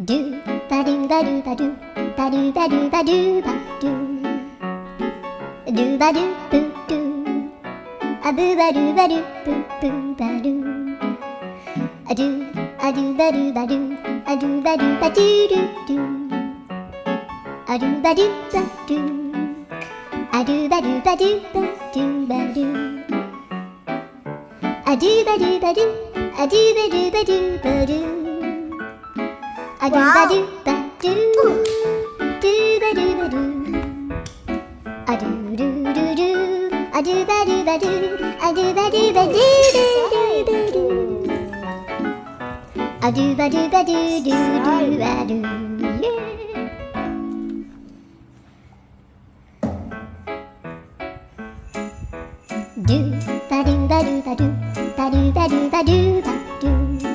do ba do ba do ba do ba do ba do ba do ba do ba do boo do a boo ba do ba do boo boo ba do a do ba do ba do a do ba do ba do do do a do ba do ba do a do ba do ba do ba do ba do a do ba do ba do a do ba do ba do ba do a do ba do ba do do ba do ba do a do do do do a do ba do ba do a do ba do ba do do do do a do ba do ba do do do ba do